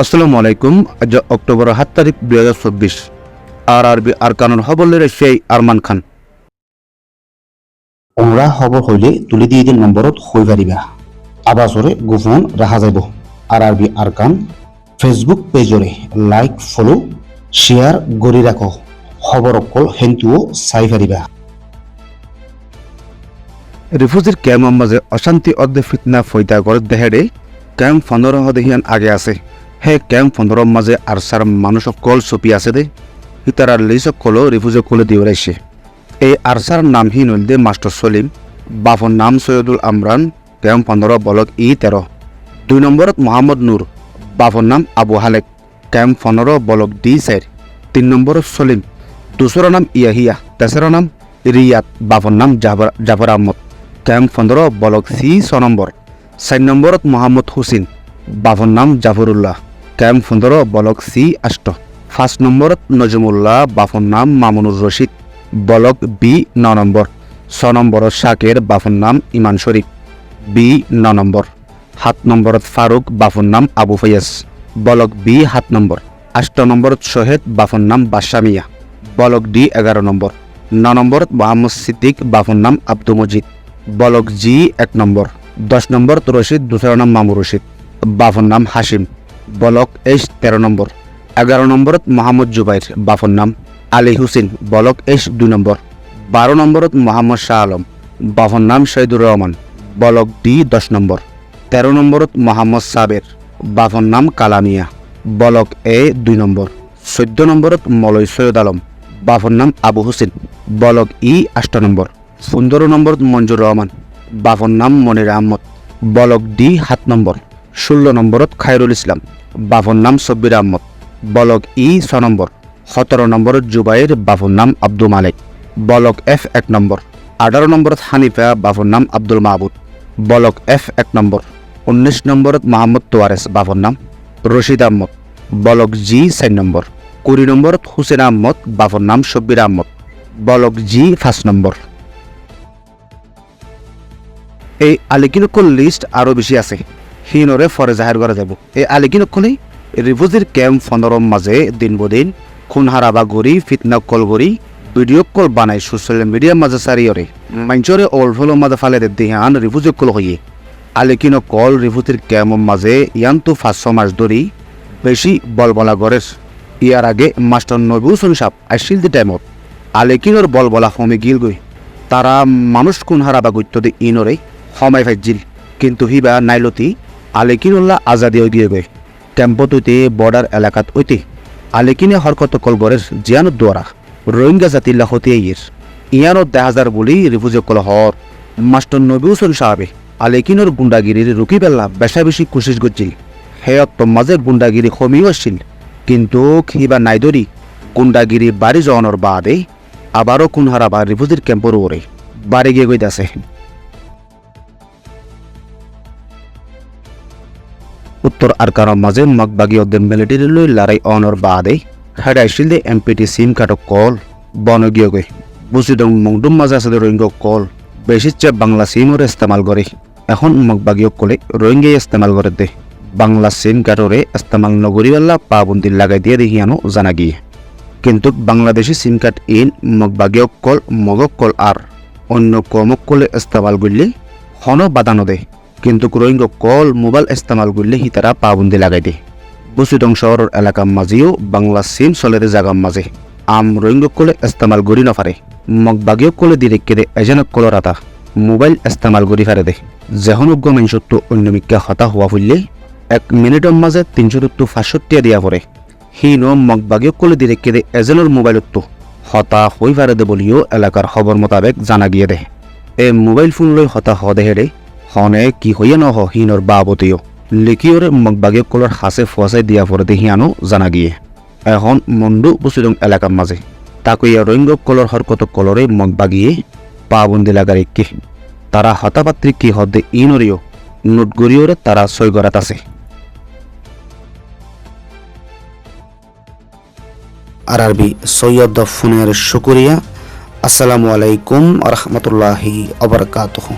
আসসালামু আলাইকুম। আজ অক্টোবর 7 তারিখ 2024। আরবি আরকানুল খবরের সেই আরমান খান। ওমরা খবর হইলে তুলি দিয়ে দিন নম্বরত হই পারিবা আবাসরে গোপন রাখা যাব। আরবি আরকান ফেসবুক পেজরে লাইক ফলো শেয়ার গড়ি রাখো। খবর অকল হেন্তুও চাই পারিবা। রিফিউজির ক্যাম্পের মাঝে অশান্তি অর্ধে ফিতনা ফৈতা করে দেহেরে ক্যাম্প 15 দেহিয়ান আগে আছে। হে ক্যাম্প 15 মাঝে আরসার মানুষ কল ছপি আছে দে হিতারার লিস কলো রিফিউজি কলে দিয়ে রাইছে। এই আরসার নাম হি নলদে মাস্টার সলিম, বাফর নাম সৈয়দুল আমরান, ক্যাম্প 15 বলক ই13। 2 নম্বরত মোহাম্মদ নূর, বাফর নাম আবু হালেক, ক্যাম্প 15 বলক D4। 3 নম্বরত সলিম, দুসরা নাম ইয়াহিয়া, তেসরা নাম রিয়াদ, বাফর নাম জাফর আহমদ, ক্যাম্প 15 বলক C6 নম্বর। 4 নম্বরত মোহাম্মদ হুসিন, বাফর নাম জাফরুল্লাহ, ক্যাম্প 15 বলক C8। 5 নম্বরত নজমুল্লাহ, বাফর নাম মামুনুর রশিদ, বলক B9 নম্বর। 6 নম্বরত শাকের, বাফর নাম ইমান শরীফ, B9 নম্বর। 7 নম্বরত ফারুক, বাফর নাম আবু ফয়াজ, বলক B7 নম্বর। 8 নম্বরত শহেদ, বাফর নাম বাদশামিয়া, বলক D11 নম্বর। 9 নম্বরত মোহাম্মদ সিদ্দিক, বাফর নাম আব্দুল মজিদ, বলক G1 নম্বর। 10 নম্বরত রশিদ, দুসরা নাম মামুর রশিদ, বাফর নাম হাসিম, বলক H13 নম্বর। 11 নম্বরত মোহাম্মদ জুবাইর, বাফর নাম আলী হুসেন, বলক H2 নম্বর। 12 নম্বরত মোহাম্মদ শাহ আলম, বাফর নাম শহীদুর রহমান, বলক D10 নম্বর। 13 নম্বরত মোহাম্মদ সাবের, বাফর নাম কালামিয়া, বলক A2 নম্বর। 14 নম্বরত মলয় সৈয়দ আলম, বাফর নাম আবু হুসেন, বলক E8 নম্বর। 15 নম্বরত মঞ্জুর রহমান, বাফর নাম মনির আহমদ, বলক D7 নম্বর। 16 নম্বরত খায়রুল ইসলাম, বাফর নাম সব্বির আহমদ, বলক E6 নম্বর। 17 নম্বরত জুবাইর, বাফর নাম আব্দুল মালিক, বলক F1 নম্বর। 18 নম্বরত হানিফা, বাফর নাম আব্দুল মাহবুদ, বলক F1 নম্বর। 19 নম্বরত মোহাম্মদ তোয়ারেস, বাফর নাম রশিদ আহমদ, বলক G4 নম্বর। 20 নম্বরত হুসেন আহমদ, বাফর নাম সব্বির আহমদ, বলক G5 নম্বর। এই আলিকিনকল লিস্ট আরও বেশি আছে, হিনরে ফরে জাহির করা যাব। এই আলিকিনকলেই রিফিউজির ক্যাম্প 15 মাঝে দিন বদিন খুন হারাবা গড়ি ফিতনা কল গড়ি ভিডিও কল বানাই সোশ্যাল মিডিয়ার মাঝে সারিয়রে মাঞ্চরে অলফল মাঝে ফালে দেহান রিফিউজি কল হইয়ে। আলিকিনকল রিফিউজির ক্যাম্পের মাঝে ইয়ান্তু 500 মাস ধরি বেশি বলবলা গড়ের। ইয়ার আগে মাস্টার নবীউসন সাপ আসছিল দি টাইমত আলিকিনর বলবলা কমে গিল গই। তারা মানুষ খুন হারাবা গত্য দি ইনরে সময় ফাইজিল, কিন্তু হিবা নাইলতি আলিকিনুল্লাহ আজাদি হয়ে গিয়ে গই। ক্যাম্পতে বর্ডার এলাকাত ঐতে আলিকিনে হরকত কলগরের জিয়ানত দোয়ারা রোহিঙ্গা জাতিল্লা হতে ইয়ের ইয়ানত 10,000 বলি রিফিউজি কল হর। মাস্টার নবীউসন সাহাবে আলিকিনর গুন্ডাগিরির রুকি বেলা বেশা বেশি কোশিশ করছিল। হেয়ত মাঝে গুন্ডাগিরি কমিও আসছিল, কিন্তু হিবা নাইদরি গুন্ডাগিরি বাড়ি যাওয়ানোর বাদে আবারও খুন হারাবা রিফিউজির ক্যাম্পর ওরে বাড়ি গিয়ে গইতাছে। উত্তর আরকানের মাঝে মগবাগীয়দের মিলিটারি লই লড়াই অনর বাদে হেডাইছিল দে MPT সিম কার্ড কল বনগীয় গই বুঝিদং মংডুম মাঝে আছে রোহিঙ্গা কল বেশি চেয়ে বাংলা সিমরে ইস্তেমাল করে। এখন মগবাগীয় কলে রোহিঙ্গাই ইস্তেমাল করে দে, বাংলা সিম কার্ডরে ইস্তেমাল নগরীওয়ালা পাবন্দি লাগাই দিয়ে দেখিয়ানো জানা গিয়ে। কিন্তু বাংলাদেশি সিম কার্ড ইন মগবাগীয় কল মগক কল আর অন্য কমক কলে ইস্তেমাল করলে হন বাদানো দেয়, কিন্তু রোহিঙ্গা কল মোবাইল ইস্তেমাল করলে হি তারা পাবন্দি লাগাই দে। বুসিদং শহরের এলাকার মাঝেও বাংলা সিম চলে জায়গার মাঝে আম রোহিঙ্গা কলে ইস্তেমাল করি নপারে। মগবাগীয় কলে দিরেকে দে এজনক কলর আতা মোবাইল ইস্তেমাল করি ফারে দে। যেহন উগ্র মানুষত্ব অন্যমিকা হতা হওয়া ফুললে 1 মিনিটের মাঝে 300-500 দিয়া পড়ে। হিন মগবাগীয় কলে দিরেকে দে এজনের মোবাইলত হতা হই ফারে দে বলিও এলাকার খবর মোতাবেক জানা গিয়ে দে। এ মোবাইল ফোন লই হতা হ দেহে দে হনে কি হইয়া নহ হিনর বাবতেও লিখিওরে মগবাগীয় কলর হাসে ফুয়াশাই দিয়া পরে দেহিয়ানো জানা গিয়ে। এখন মন্ডু বুসিদং এলাকার মাঝে তাকইয়া রোহিঙ্গা কলর হরকত কলরে মগবাগিয়ে পাবন্দি লাগার একে তারা হতাপাত্রী কি হদে ইনরিও নোটগরিওরে তারা সই করাত আছে। আরবি সৈয়দ ফোনের শুকরিয়া। আসসালামু আলাইকুম আ রহমতুল্লাহি আ বারাকাতুহু।